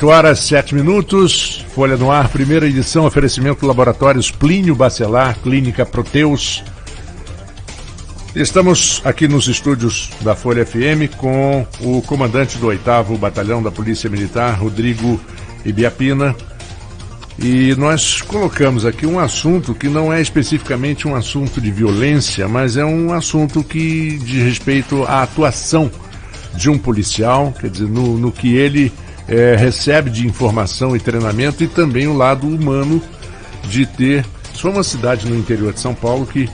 8h07, Folha no Ar, primeira edição, oferecimento Laboratórios Plínio Bacelar, Clínica Proteus. Estamos aqui nos estúdios da Folha FM com o comandante do 8º Batalhão da Polícia Militar, Rodrigo Ibiapina, e nós colocamos aqui um assunto que não é especificamente um assunto de violência, mas é um assunto que diz respeito à atuação de um policial, quer dizer, no que ele recebe de informação e treinamento, e também o lado humano de ter... Isso é uma cidade no interior de São Paulo que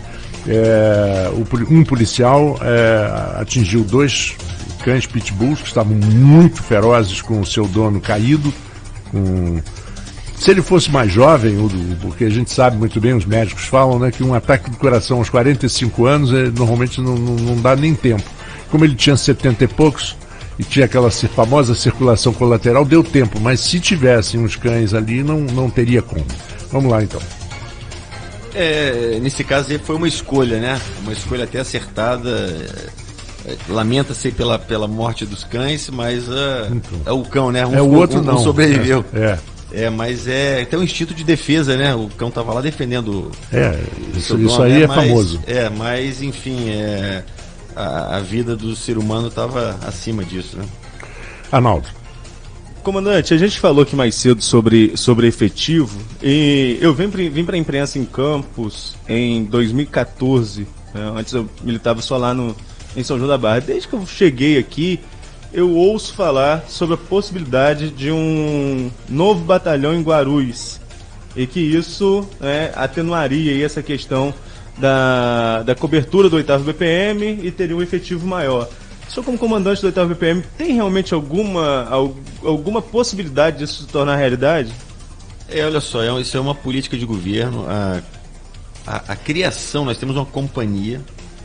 um policial atingiu 2 cães pitbulls que estavam muito ferozes com o seu dono caído. Se ele fosse mais jovem, porque a gente sabe muito bem, os médicos falam, né, que um ataque do coração aos 45 anos normalmente não dá nem tempo. Como ele tinha 70 e poucos e tinha aquela famosa circulação colateral, deu tempo, mas se tivessem uns cães ali, não teria como. Vamos lá, então. Nesse caso aí foi uma escolha, né? Uma escolha até acertada. Lamenta-se pela morte dos cães, mas é o cão, né? O outro não sobreviveu. Mas é até um instinto de defesa, né? O cão estava lá defendendo. Isso aí é famoso. Mas enfim, a vida do ser humano estava acima disso, né? Arnaldo. Comandante, a gente falou aqui mais cedo sobre efetivo, e eu vim para a imprensa em Campos em 2014, né? Antes eu militava só lá em São João da Barra. Desde que eu cheguei aqui, eu ouço falar sobre a possibilidade de um novo batalhão em Guarulhos, e que isso atenuaria aí essa questão da cobertura do 8º BPM e teria um efetivo maior. O senhor, como comandante do 8º BPM, tem realmente alguma possibilidade disso se tornar realidade? Olha só, isso é uma política de governo. A criação, nós temos uma companhia,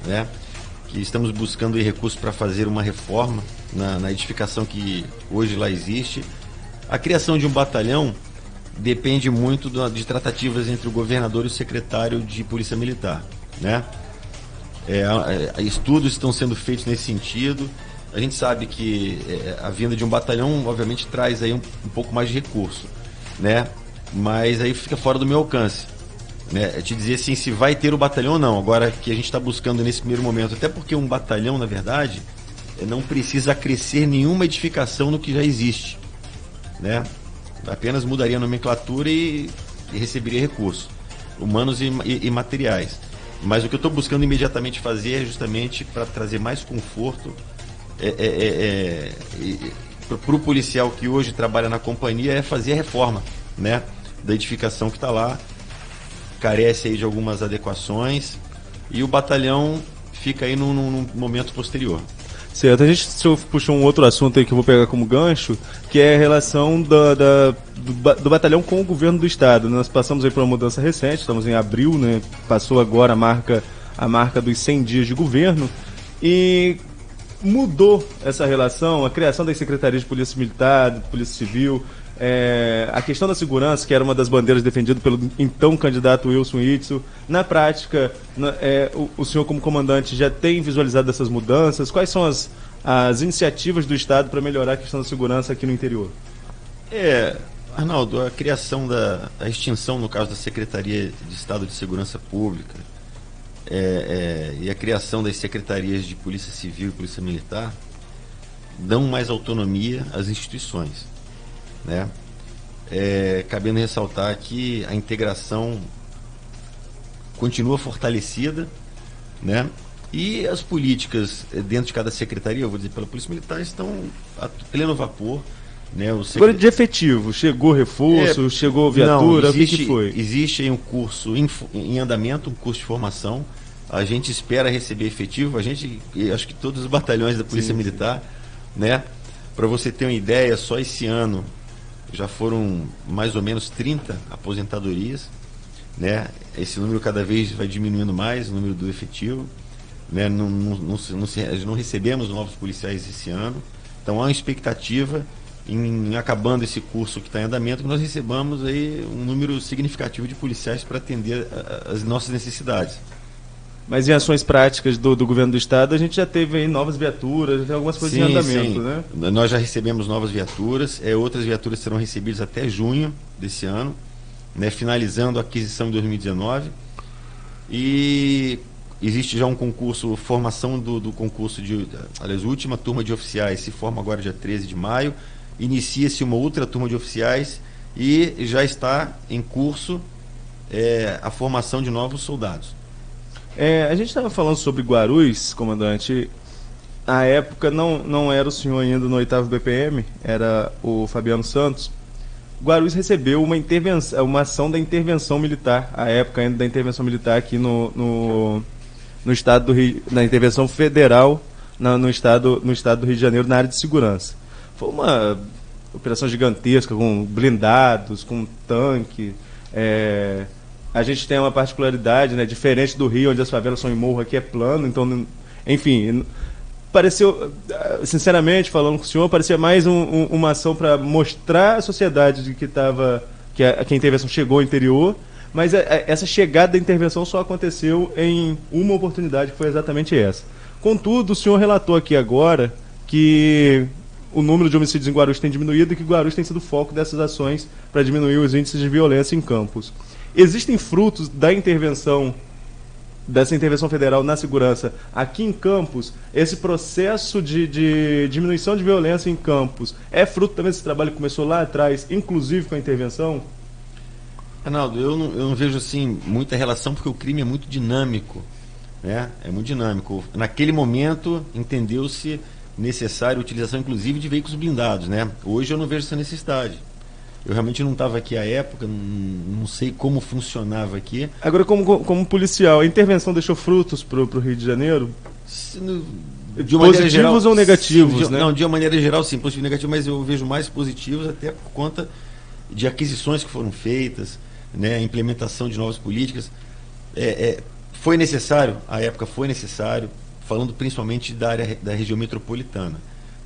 né, que estamos buscando recursos para fazer uma reforma na edificação que hoje lá existe. A criação de um batalhão depende muito de tratativas entre o governador e o secretário de Polícia Militar, né? Estudos estão sendo feitos nesse sentido. A gente sabe que a vinda de um batalhão obviamente traz aí um pouco mais de recurso, né? Mas aí fica fora do meu alcance, né? Te dizer assim, se vai ter o batalhão ou não. Agora, que a gente está buscando nesse primeiro momento, até porque um batalhão, na verdade, não precisa acrescer nenhuma edificação no que já existe, né? Apenas mudaria a nomenclatura e receberia recursos humanos e materiais. Mas o que eu estou buscando imediatamente fazer é justamente para trazer mais conforto para o policial que hoje trabalha na companhia, fazer a reforma, né, da edificação que está lá. Carece aí de algumas adequações e o batalhão fica aí num momento posterior. Certo, se eu puxar um outro assunto aí que eu vou pegar como gancho, que é a relação do batalhão com o governo do estado. Nós passamos aí por uma mudança recente, estamos em abril, né? Passou agora a marca dos 100 dias de governo, e mudou essa relação, a criação das secretarias de Polícia Militar, de Polícia Civil, a questão da segurança, que era uma das bandeiras defendidas pelo então candidato Wilson Witzel. Na prática, o senhor, como comandante, já tem visualizado essas mudanças? Quais são as iniciativas do Estado para melhorar a questão da segurança aqui no interior? Arnaldo, a criação a extinção, no caso da Secretaria de Estado de Segurança Pública, e a criação das secretarias de Polícia Civil e Polícia Militar dão mais autonomia às instituições, né? Cabendo ressaltar que a integração continua fortalecida, né? E as políticas dentro de cada secretaria, eu vou dizer, pela Polícia Militar, estão a pleno vapor, né? Agora, de efetivo, chegou reforço, chegou viatura, o que foi? Existe aí um curso em andamento, um curso de formação. A gente espera receber efetivo, acho que todos os batalhões da Polícia Militar, né? Para você ter uma ideia, só esse ano já foram mais ou menos 30 aposentadorias, né? Esse número cada vez vai diminuindo mais, o número do efetivo, né? Não recebemos novos policiais esse ano, então há uma expectativa em acabando esse curso que está em andamento, que nós recebamos aí um número significativo de policiais para atender as nossas necessidades. Mas em ações práticas do governo do estado, a gente já teve aí novas viaturas, já tem algumas coisas em andamento, né? Nós já recebemos novas viaturas, outras viaturas serão recebidas até junho desse ano, né, finalizando a aquisição em 2019. E existe já um concurso, formação do concurso aliás, a última turma de oficiais se forma agora dia 13 de maio, inicia-se uma outra turma de oficiais e já está em curso a formação de novos soldados. A gente estava falando sobre Guarulhos, comandante. À época não era o senhor ainda no 8º BPM, era o Fabiano Santos. Guarulhos recebeu uma ação da intervenção militar, à época ainda da intervenção militar aqui no estado do Rio, na intervenção federal no estado do Rio de Janeiro, na área de segurança. Foi uma operação gigantesca, com blindados, com tanque. A gente tem uma particularidade, né, diferente do Rio, onde as favelas são em morro, aqui é plano, então, enfim, pareceu, sinceramente, falando com o senhor, parecia mais uma ação para mostrar à sociedade de que a intervenção chegou ao interior, mas essa chegada da intervenção só aconteceu em uma oportunidade, que foi exatamente essa. Contudo, o senhor relatou aqui agora que o número de homicídios em Guarulhos tem diminuído e que Guarulhos tem sido foco dessas ações para diminuir os índices de violência em campos. Existem frutos dessa intervenção federal na segurança aqui em Campos? Esse processo de diminuição de violência em Campos é fruto também desse trabalho que começou lá atrás, inclusive com a intervenção? Arnaldo, eu não vejo assim muita relação, porque o crime é muito dinâmico, né? É muito dinâmico. Naquele momento entendeu-se necessário a utilização inclusive de veículos blindados, né? Hoje eu não vejo essa necessidade. Eu realmente não estava aqui à época, não sei como funcionava aqui. Agora, como policial, a intervenção deixou frutos para o Rio de Janeiro? De uma positivos geral, ou negativos, sim, né? Não, de uma maneira geral, sim, positivo e negativo, mas eu vejo mais positivos até por conta de aquisições que foram feitas, né, a implementação de novas políticas. Foi necessário, à época foi necessário, falando principalmente da área da região metropolitana,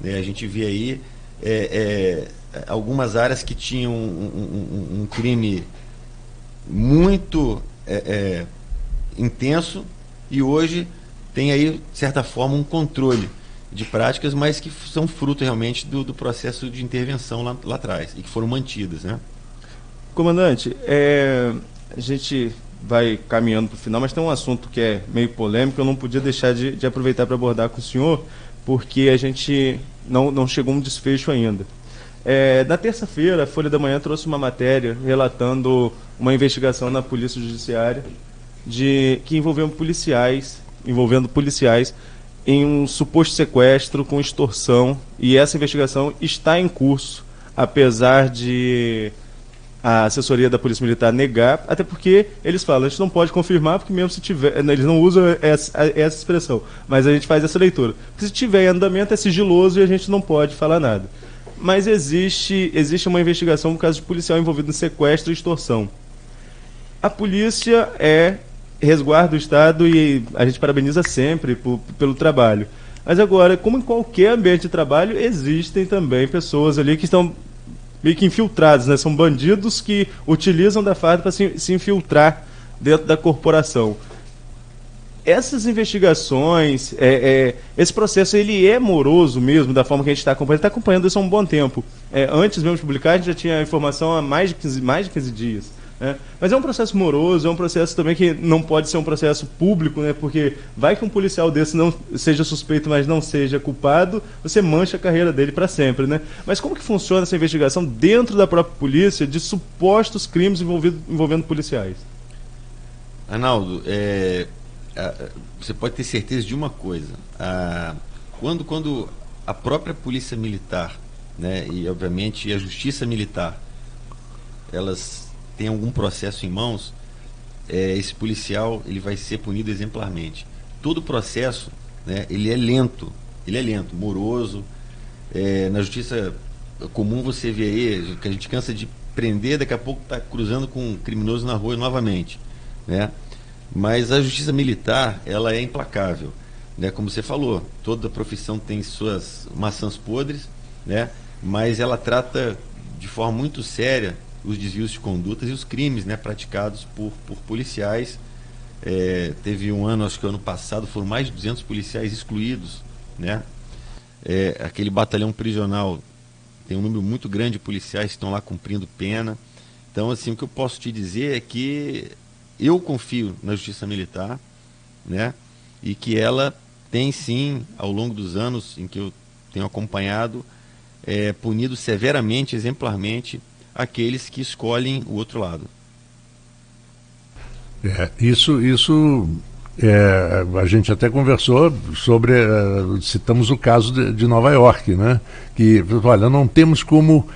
né? A gente vê aí algumas áreas que tinham um crime muito intenso e hoje tem aí, de certa forma, um controle de práticas, mas que são fruto realmente do processo de intervenção lá atrás e que foram mantidas, né? Comandante, a gente vai caminhando para o final, mas tem um assunto que é meio polêmico, eu não podia deixar de aproveitar para abordar com o senhor, porque a gente não chegou a um desfecho ainda. Na terça-feira, a Folha da Manhã trouxe uma matéria relatando uma investigação na Polícia Judiciária que envolvendo policiais em um suposto sequestro com extorsão, e essa investigação está em curso, apesar de a assessoria da Polícia Militar negar, até porque eles falam, a gente não pode confirmar, porque mesmo se tiver, eles não usam essa expressão, mas a gente faz essa leitura. Porque se tiver em andamento é sigiloso e a gente não pode falar nada. Mas existe uma investigação no caso de policial envolvido em sequestro e extorsão. A polícia resguarda o Estado e a gente parabeniza sempre pelo trabalho. Mas agora, como em qualquer ambiente de trabalho, existem também pessoas ali que estão meio que infiltrados, né? São bandidos que utilizam da farda para se infiltrar dentro da corporação. Essas investigações, esse processo, ele é moroso mesmo, da forma que a gente está acompanhando. Está acompanhando isso há um bom tempo. Antes mesmo de publicar, a gente já tinha a informação há mais de 15 dias. Né? Mas é um processo moroso, é um processo também que não pode ser um processo público, né? Porque vai que um policial desse não seja suspeito, mas não seja culpado, você mancha a carreira dele para sempre. Né? Mas como que funciona essa investigação dentro da própria polícia de supostos crimes envolvendo policiais? Arnaldo, você pode ter certeza de uma coisa. Quando a própria Polícia Militar, né, e obviamente a Justiça Militar, elas têm algum processo em mãos, esse policial ele vai ser punido exemplarmente. Todo o processo, né, ele é lento, moroso. Na Justiça comum você vê aí, que a gente cansa de prender, daqui a pouco está cruzando com um criminoso na rua novamente, né? Mas a Justiça Militar, ela é implacável, né? Como você falou, toda profissão tem suas maçãs podres, né? Mas ela trata de forma muito séria os desvios de condutas e os crimes, né, praticados por policiais Teve um ano, acho que ano passado, foram mais de 200 policiais excluídos, né? Aquele batalhão prisional tem um número muito grande de policiais que estão lá cumprindo pena. Então, assim, o que eu posso te dizer é que eu confio na Justiça Militar, né? E que ela tem, sim, ao longo dos anos em que eu tenho acompanhado, punido severamente, exemplarmente, aqueles que escolhem o outro lado. Isso a gente até conversou sobre, citamos o caso de Nova York, né? Que, olha, não temos como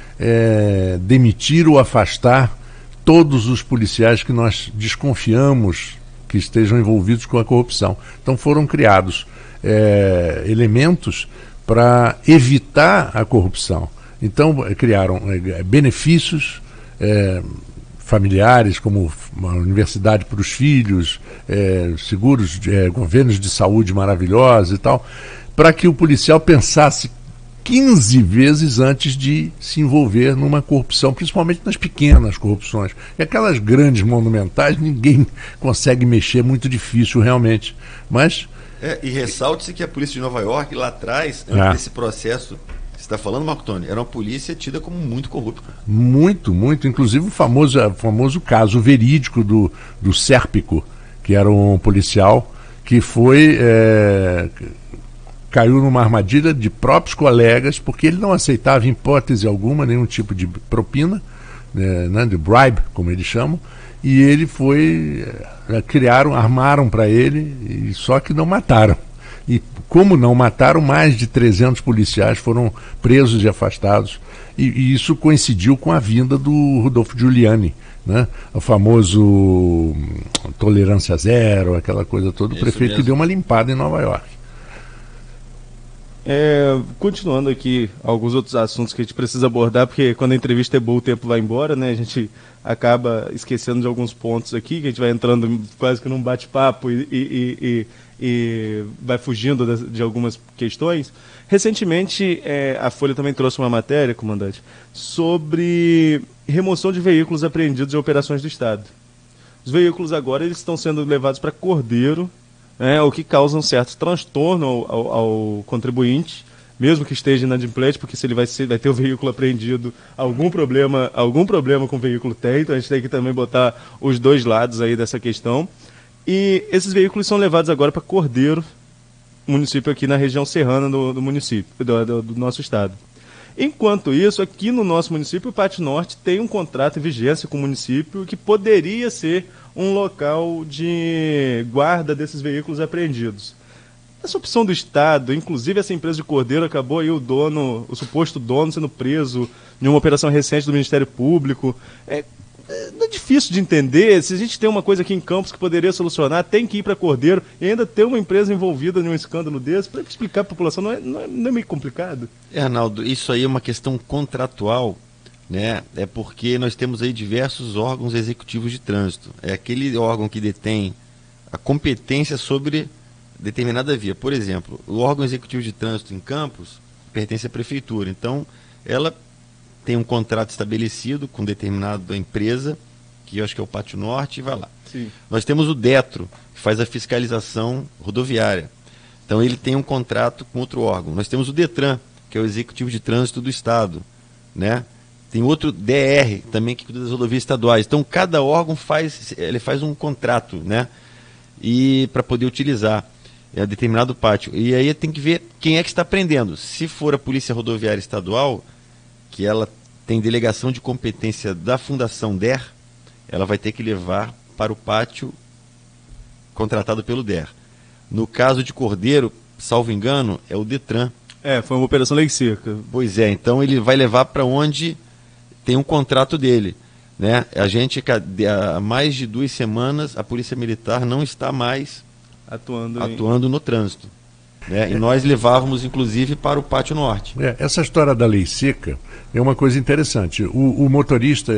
demitir ou afastar todos os policiais que nós desconfiamos que estejam envolvidos com a corrupção. Então foram criados elementos para evitar a corrupção. Então criaram benefícios familiares, como uma universidade para os filhos, seguros, governos de saúde maravilhosos e tal, para que o policial pensasse 15 vezes antes de se envolver numa corrupção, principalmente nas pequenas corrupções. E aquelas grandes monumentais, ninguém consegue mexer, muito difícil realmente. Mas... e ressalte-se que a polícia de Nova York, lá atrás, antes desse processo que você está falando, Marco Tony, era uma polícia tida como muito corrupta. Muito, muito. Inclusive o famoso caso verídico do Sérpico, que era um policial que foi... caiu numa armadilha de próprios colegas, porque ele não aceitava, em hipótese alguma, nenhum tipo de propina, né, de bribe, como eles chamam, e ele foi, armaram para ele, só que não mataram. E como não mataram, mais de 300 policiais foram presos e afastados, e isso coincidiu com a vinda do Rodolfo Giuliani, né? O famoso tolerância zero, aquela coisa toda, o prefeito que deu uma limpada em Nova York. Continuando aqui, alguns outros assuntos que a gente precisa abordar, porque quando a entrevista é boa o tempo vai embora, né? A gente acaba esquecendo de alguns pontos aqui, que a gente vai entrando quase que num bate-papo e vai fugindo de algumas questões. Recentemente, a Folha também trouxe uma matéria, comandante, sobre remoção de veículos apreendidos em operações do Estado. Os veículos agora eles estão sendo levados para Cordeiro, o que causa um certo transtorno ao contribuinte, mesmo que esteja inadimplente, porque se ele vai ter o veículo apreendido, algum problema com o veículo tem, então a gente tem que também botar os dois lados aí dessa questão. E esses veículos são levados agora para Cordeiro, município aqui na região serrana do município, do nosso estado. Enquanto isso, aqui no nosso município, o Pátio Norte tem um contrato em vigência com o município que poderia ser um local de guarda desses veículos apreendidos. Essa opção do Estado, inclusive essa empresa de Cordeiro, acabou aí o suposto dono sendo preso em uma operação recente do Ministério Público. Não é difícil de entender. Se a gente tem uma coisa aqui em Campos que poderia solucionar, tem que ir para Cordeiro e ainda ter uma empresa envolvida em um escândalo desse, para explicar à população, não é meio complicado? Arnaldo, isso aí é uma questão contratual, né? É porque nós temos aí diversos órgãos executivos de trânsito. É aquele órgão que detém a competência sobre determinada via. Por exemplo, o órgão executivo de trânsito em Campos pertence à prefeitura. Então, ela tem um contrato estabelecido com determinada empresa, que eu acho que é o Pátio Norte, e vai lá. Sim. Nós temos o Detro, que faz a fiscalização rodoviária. Então, ele tem um contrato com outro órgão. Nós temos o Detran, que é o Executivo de Trânsito do Estado, né? Tem outro DR, também, que cuida das rodovias estaduais. Então, cada órgão faz um contrato, né? E para poder utilizar determinado pátio. E aí tem que ver quem é que está prendendo. Se for a Polícia Rodoviária Estadual, que ela tem delegação de competência da Fundação DER, ela vai ter que levar para o pátio contratado pelo DER. No caso de Cordeiro, salvo engano, é o Detran. Foi uma operação lei seca. Pois é, então ele vai levar para onde tem um contrato dele, né? A gente, há mais de 2 semanas, a Polícia Militar não está mais atuando no trânsito, né? E nós levávamos, inclusive, para o Pátio Norte. Essa história da lei seca é uma coisa interessante. O motorista,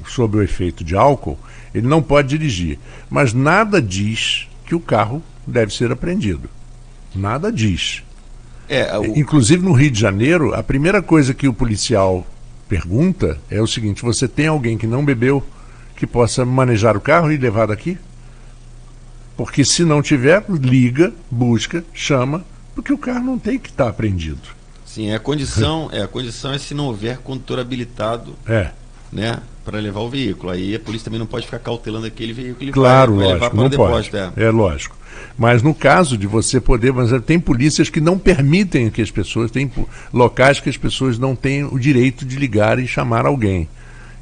sob o efeito de álcool, ele não pode dirigir, mas nada diz que o carro deve ser apreendido. Nada diz. Inclusive no Rio de Janeiro, a primeira coisa que o policial pergunta é o seguinte: você tem alguém que não bebeu que possa manejar o carro e levar daqui? Porque se não tiver, liga, busca, chama, porque o carro não tem que estar apreendido. Sim, a condição é se não houver condutor habilitado, né, para levar o veículo. Aí a polícia também não pode ficar cautelando aquele veículo. Claro, vai lógico, levar para não o depósito. pode. É lógico. Mas no caso de você poder, mas tem polícias que não permitem que as pessoas, tem locais que as pessoas não têm o direito de ligar e chamar alguém.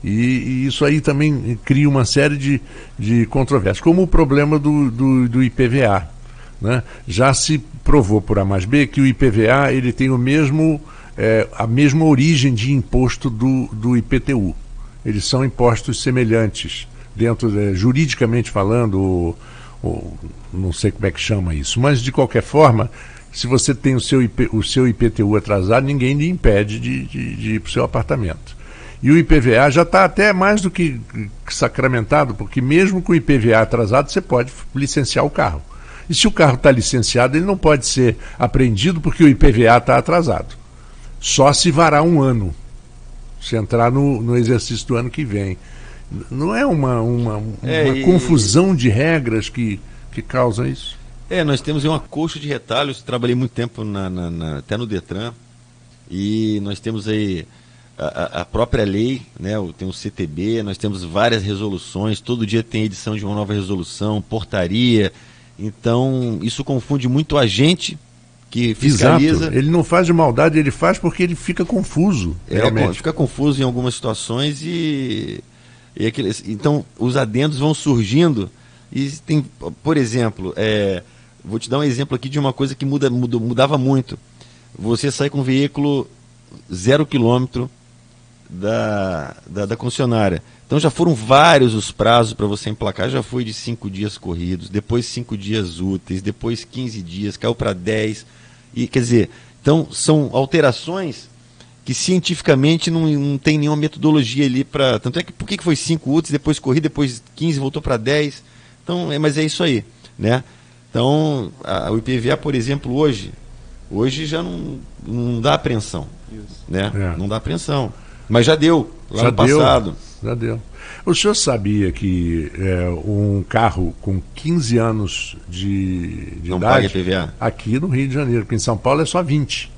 E isso aí também cria uma série de controvérsias, como o problema do IPVA. Né? Já se provou por A mais B que o IPVA ele tem a mesma origem de imposto do IPTU. Eles são impostos semelhantes, juridicamente falando, não sei como é que chama isso, mas de qualquer forma, se você tem o seu IPTU atrasado, ninguém lhe impede de ir para o seu apartamento. E o IPVA já está até mais do que sacramentado, porque mesmo com o IPVA atrasado, você pode licenciar o carro. E se o carro está licenciado, ele não pode ser apreendido porque o IPVA está atrasado. Só se varar um ano, se entrar no exercício do ano que vem. Não é uma confusão de regras que causa isso? Nós temos uma coxa de retalhos. Trabalhei muito tempo até no Detran, e nós temos aí a própria lei, né? Tem o CTB, nós temos várias resoluções, todo dia tem edição de uma nova resolução, portaria. Então isso confunde muito a gente que fiscaliza. Exato. Ele não faz de maldade, ele faz porque ele fica confuso. Fica confuso em algumas situações então os adendos vão surgindo e tem, por exemplo, vou te dar um exemplo aqui de uma coisa que mudava muito. Você sai com um veículo 0 km da concessionária. Então já foram vários os prazos para você emplacar. Já foi de 5 dias corridos, depois 5 dias úteis, depois 15 dias, caiu para 10. E, quer dizer, então são alterações que cientificamente não tem nenhuma metodologia ali para... Tanto é que por que foi 5 úteis, depois corrido, depois 15, voltou para 10. Então, mas é isso aí, né? Então, o IPVA, por exemplo, hoje já não dá apreensão. Isso. Né? Não dá apreensão. Mas já deu, lá no passado. Já deu. O senhor sabia que um carro com 15 anos de não idade... paga IPVA? Aqui no Rio de Janeiro, porque em São Paulo é só 20.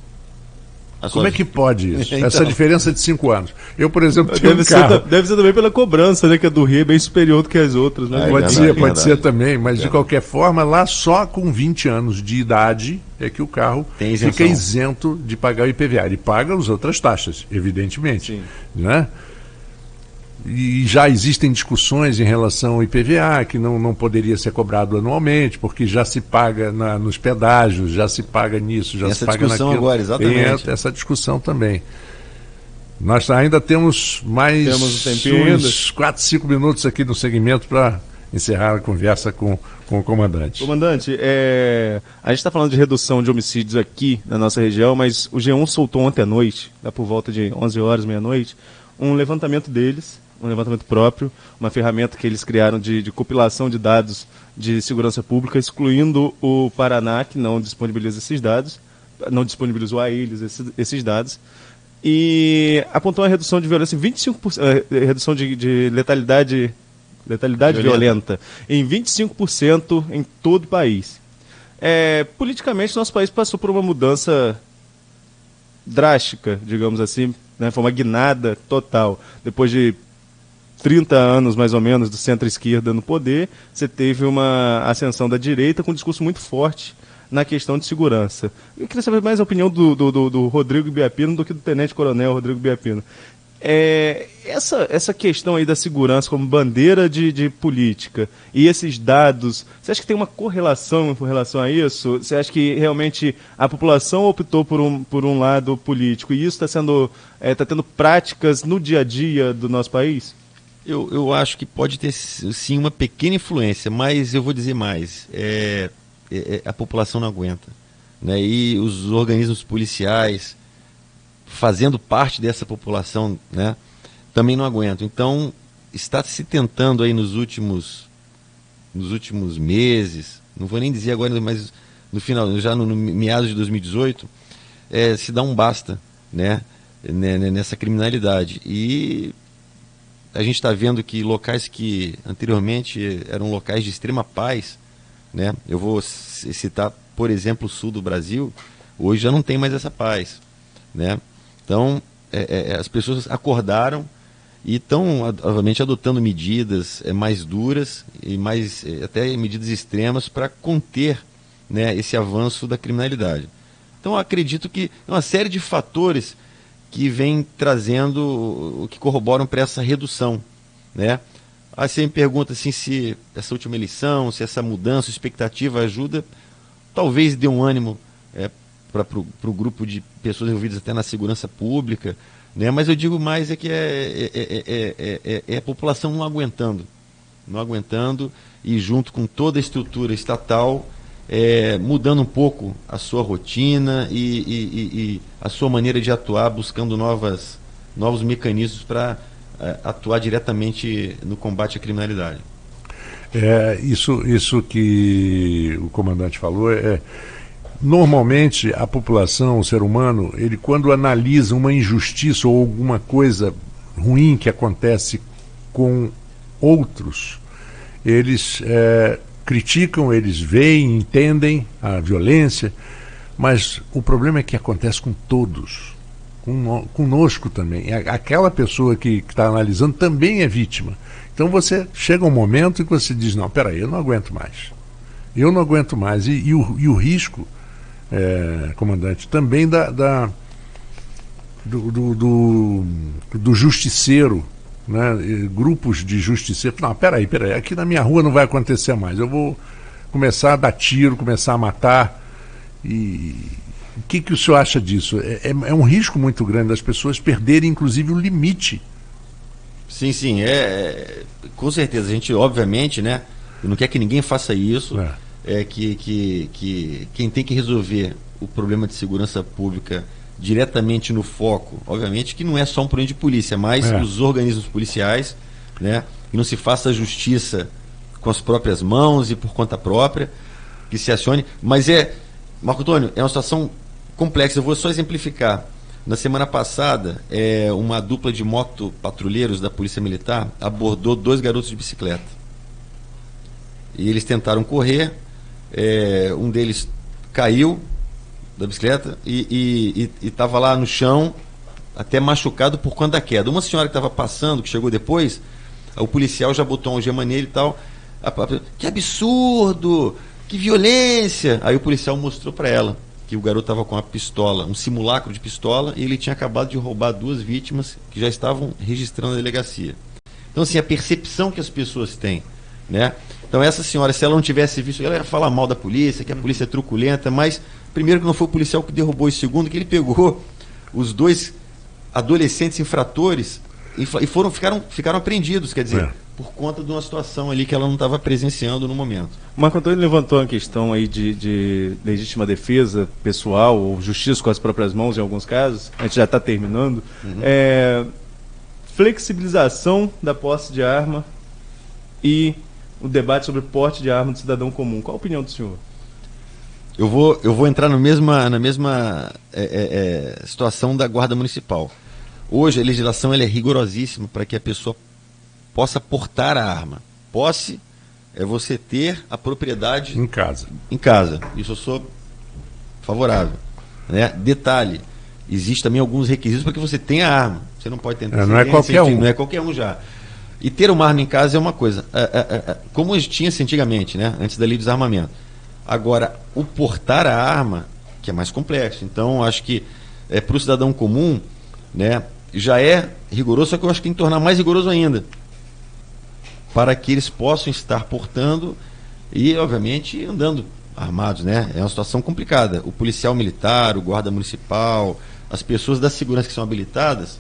Como é que pode isso? Então... Essa diferença de 5 anos. Eu, por exemplo, tenho um carro... Deve ser também pela cobrança, né? Que a do Rio é bem superior do que as outras. Né? Pode ser também, mas de qualquer forma, lá só com 20 anos de idade é que o carro fica isento de pagar o IPVA. Ele paga as outras taxas, evidentemente. Sim. Né? E já existem discussões em relação ao IPVA, que não poderia ser cobrado anualmente, porque já se paga nos pedágios, já se paga nisso, já se paga naquilo. Essa discussão agora, exatamente. Tem essa discussão também. Nós ainda temos uns 4, 5 minutos aqui no segmento para encerrar a conversa com o comandante. Comandante, a gente está falando de redução de homicídios aqui na nossa região, mas o G1 soltou ontem à noite, lá por volta de 11 horas, meia-noite, um levantamento deles, um levantamento próprio, uma ferramenta que eles criaram de compilação de dados de segurança pública, excluindo o Paraná, que não disponibiliza esses dados, não disponibilizou a eles esses dados, e apontou uma redução de violência em 25%, redução de letalidade violenta em 25% em todo o país. Politicamente, nosso país passou por uma mudança drástica, digamos assim, né? Foi uma guinada total. Depois de 30 anos, mais ou menos, do centro-esquerda no poder, você teve uma ascensão da direita com um discurso muito forte na questão de segurança. Eu queria saber mais a opinião do Rodrigo Biapino do que do tenente-coronel Rodrigo Biapino. Essa questão aí da segurança como bandeira de política e esses dados, você acha que tem uma correlação com relação a isso? Você acha que realmente a população optou por um lado político e isso está tendo práticas no dia a dia do nosso país? Eu acho que pode ter sim uma pequena influência, mas eu vou dizer mais, a população não aguenta, né? E os organismos policiais, fazendo parte dessa população, né, também não aguentam. Então, está se tentando aí nos últimos meses, não vou nem dizer agora, mas no final, já no meados de 2018, se dá um basta, né, nessa criminalidade. E a gente está vendo que locais que anteriormente eram locais de extrema paz, né? Eu vou citar, por exemplo, o sul do Brasil, hoje já não tem mais essa paz, né? Então, as pessoas acordaram e estão, obviamente, adotando medidas mais duras e mais até medidas extremas para conter, né, esse avanço da criminalidade. Então, acredito que é uma série de fatores que vem trazendo, que corroboram para essa redução, né? Aí você me pergunta assim, se essa última eleição, se essa mudança, expectativa ajuda, talvez dê um ânimo para o grupo de pessoas envolvidas até na segurança pública, né? Mas eu digo mais que a população não aguentando e junto com toda a estrutura estatal, mudando um pouco a sua rotina e a sua maneira de atuar, buscando novos mecanismos para atuar diretamente no combate à criminalidade. Isso que o comandante falou normalmente a população, o ser humano, ele quando analisa uma injustiça ou alguma coisa ruim que acontece com outros, eles criticam, eles veem, entendem a violência, mas o problema é que acontece com todos, conosco também. Aquela pessoa que está analisando também é vítima. Então você chega um momento em que você diz, não, peraí, eu não aguento mais. E o risco, comandante, também do justiceiro, né? Grupos de justiceiros. Não, peraí, aqui na minha rua não vai acontecer mais. Eu vou começar a dar tiro, começar a matar. E o que o senhor acha disso? É um risco muito grande das pessoas perderem, inclusive, o limite. Sim, com certeza. A gente, obviamente, né, não quer que ninguém faça isso. Que quem tem que resolver o problema de segurança pública diretamente no foco, obviamente que não é só um problema de polícia, mas os organismos policiais, né, que não se faça justiça com as próprias mãos e por conta própria, que se acione. Mas Marco Antônio, é uma situação complexa. Eu vou só exemplificar. Na semana passada, uma dupla de motopatrulheiros da Polícia Militar abordou 2 garotos de bicicleta. E eles tentaram correr, um deles caiu da bicicleta e estava lá no chão, até machucado por conta da queda. Uma senhora que estava passando, que chegou depois, o policial já botou uma algema nele e tal. Que absurdo! Que violência! Aí o policial mostrou para ela que o garoto estava com uma pistola, um simulacro de pistola, e ele tinha acabado de roubar 2 vítimas que já estavam registrando na delegacia. Então, assim, a percepção que as pessoas têm, né? Então, essa senhora, se ela não tivesse visto, ela ia falar mal da polícia, que a polícia é truculenta, mas, primeiro, que não foi o policial que derrubou, e segundo, que ele pegou os 2 adolescentes infratores e ficaram apreendidos, quer dizer, por conta de uma situação ali que ela não estava presenciando no momento. O Marco Antônio levantou uma questão aí de legítima defesa pessoal ou justiça com as próprias mãos em alguns casos. A gente já está terminando. Flexibilização da posse de arma e o debate sobre porte de arma do cidadão comum. Qual a opinião do senhor? Eu vou entrar na mesma situação da Guarda Municipal. Hoje a legislação é rigorosíssima para que a pessoa possa portar a arma. Posse é você ter a propriedade em casa. Isso eu sou favorável, né? Detalhe, existe também alguns requisitos para que você tenha a arma. Você não pode ter não é qualquer um. Não é qualquer um já. E ter uma arma em casa é uma coisa. Como tinha-se antigamente, né? Antes da lei de desarmamento. Agora, o portar a arma, que é mais complexo. Então, acho que para o cidadão comum, né, já é rigoroso, só que eu acho que tem que tornar mais rigoroso ainda, para que eles possam estar portando e, obviamente, andando armados, né? É uma situação complicada. O policial militar, o guarda municipal, as pessoas da segurança que são habilitadas,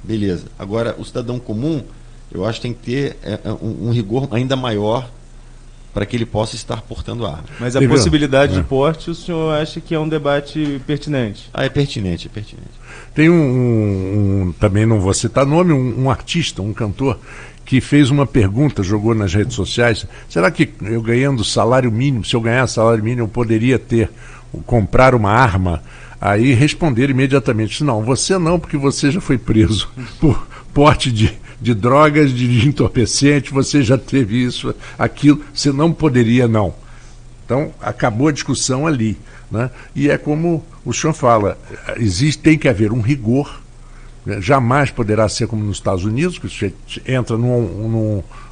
beleza. Agora, o cidadão comum, eu acho que tem que ter um rigor ainda maior para que ele possa estar portando arma. Mas a possibilidade de porte, o senhor acha que é um debate pertinente? É pertinente. Tem também não vou citar nome, um artista, um cantor, que fez uma pergunta, jogou nas redes sociais: será que eu ganhando salário mínimo, se eu ganhar salário mínimo, eu poderia comprar uma arma? Aí responderam imediatamente: não, você não, porque você já foi preso por porte de drogas, de entorpecente, você já teve isso, aquilo, você não poderia não. Então, acabou a discussão ali, né? E é como o senhor fala, tem que haver um rigor, né? Jamais poderá ser como nos Estados Unidos, que você entra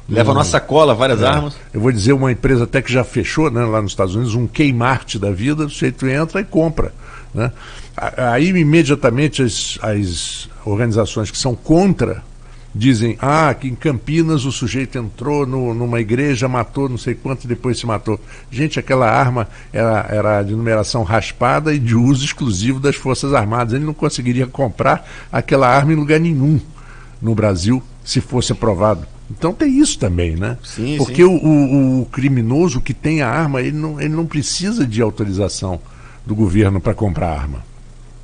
leva na sacola várias armas. Eu vou dizer uma empresa até que já fechou, né, lá nos Estados Unidos, um Kmart da vida, o sujeito entra e compra, né? Aí imediatamente as organizações que são contra dizem, que em Campinas o sujeito entrou numa igreja, matou não sei quanto e depois se matou. Gente, aquela arma era de numeração raspada e de uso exclusivo das Forças Armadas. Ele não conseguiria comprar aquela arma em lugar nenhum no Brasil, se fosse aprovado. Então tem isso também, né? Sim, porque sim. O criminoso que tem a arma, ele não precisa de autorização do governo para comprar arma.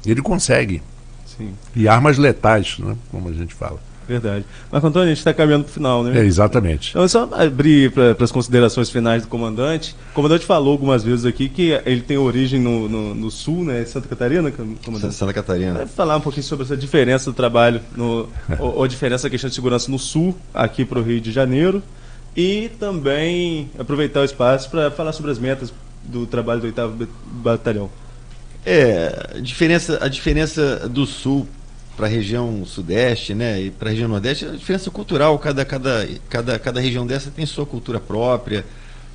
Ele consegue. Sim. E armas letais, né, como a gente fala. Verdade. Marco Antônio, a gente está caminhando para o final, né? Exatamente. Então, é só abrir para as considerações finais do comandante. O comandante falou algumas vezes aqui que ele tem origem no sul, né? Santa Catarina, comandante? Santa Catarina. Vai falar um pouquinho sobre essa diferença do trabalho, ou a diferença da questão de segurança no sul, aqui para o Rio de Janeiro, e também aproveitar o espaço para falar sobre as metas do trabalho do 8º Batalhão. A diferença do sul para a região sudeste, né, e para a região nordeste, a diferença cultural, cada região dessa tem sua cultura própria,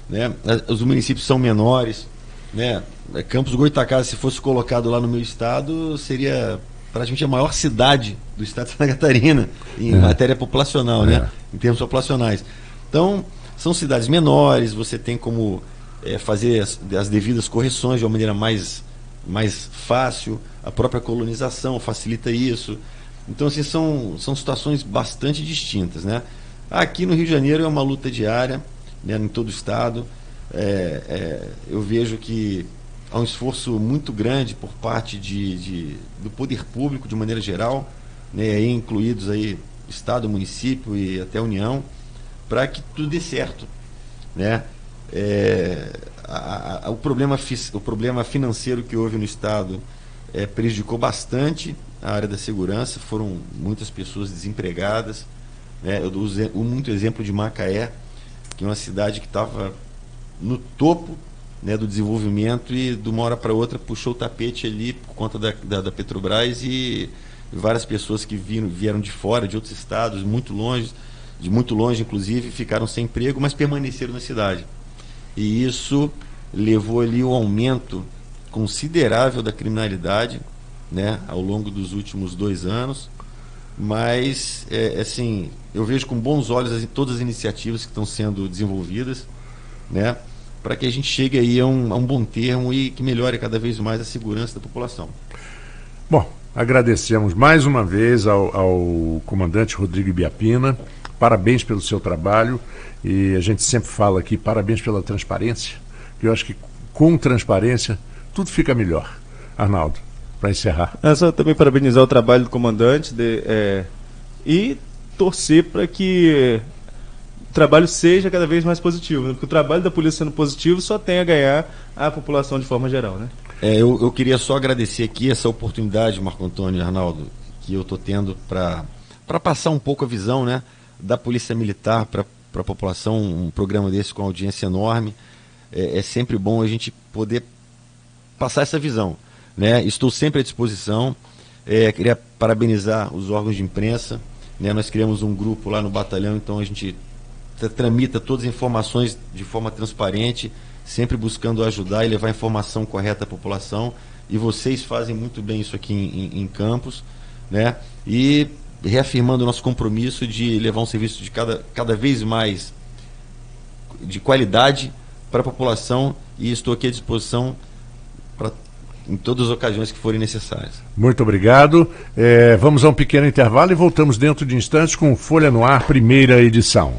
né, os municípios são menores, né, Campos do Goytacazes, se fosse colocado lá no meu estado, seria praticamente a maior cidade do estado de Santa Catarina, em matéria populacional, né, em termos populacionais. Então, são cidades menores, você tem como fazer as devidas correções de uma maneira mais fácil, a própria colonização facilita isso. Então, assim, são situações bastante distintas, né? Aqui no Rio de Janeiro é uma luta diária, né, em todo o estado. Eu vejo que há um esforço muito grande por parte do poder público de maneira geral, né, aí incluídos aí estado, município e até a União, para que tudo dê certo, né? O problema financeiro que houve no estado prejudicou bastante a área da segurança, foram muitas pessoas desempregadas, né? Eu uso muito exemplo de Macaé, que é uma cidade que estava no topo, né, do desenvolvimento, e de uma hora para outra puxou o tapete ali por conta da Petrobras, e várias pessoas que vieram de fora, de outros estados, de muito longe inclusive, ficaram sem emprego, mas permaneceram na cidade. E isso levou ali um aumento considerável da criminalidade, né, ao longo dos últimos 2 anos. Mas, assim, eu vejo com bons olhos todas as iniciativas que estão sendo desenvolvidas, né, para que a gente chegue aí a um bom termo e que melhore cada vez mais a segurança da população. Bom, agradecemos mais uma vez ao comandante Rodrigo Ibiapina. Parabéns pelo seu trabalho, e a gente sempre fala aqui, parabéns pela transparência, que eu acho que com transparência tudo fica melhor. Arnaldo, para encerrar. Só também parabenizar o trabalho do comandante e torcer para que o trabalho seja cada vez mais positivo, né? Porque o trabalho da polícia sendo positivo só tem a ganhar a população de forma geral, né? Eu queria só agradecer aqui essa oportunidade, Marco Antônio e Arnaldo, que eu estou tendo para passar um pouco a visão, né, da Polícia Militar para a população. Um programa desse com audiência enorme, é sempre bom a gente poder passar essa visão, né? Estou sempre à disposição. Queria parabenizar os órgãos de imprensa, né? Nós criamos um grupo lá no batalhão, então a gente tramita todas as informações de forma transparente, sempre buscando ajudar e levar a informação correta à população, e vocês fazem muito bem isso aqui em Campos, né? E reafirmando o nosso compromisso de levar um serviço de cada vez mais de qualidade para a população, e estou aqui à disposição em todas as ocasiões que forem necessárias. Muito obrigado. Vamos a um pequeno intervalo e voltamos dentro de instantes com Folha no Ar, primeira edição.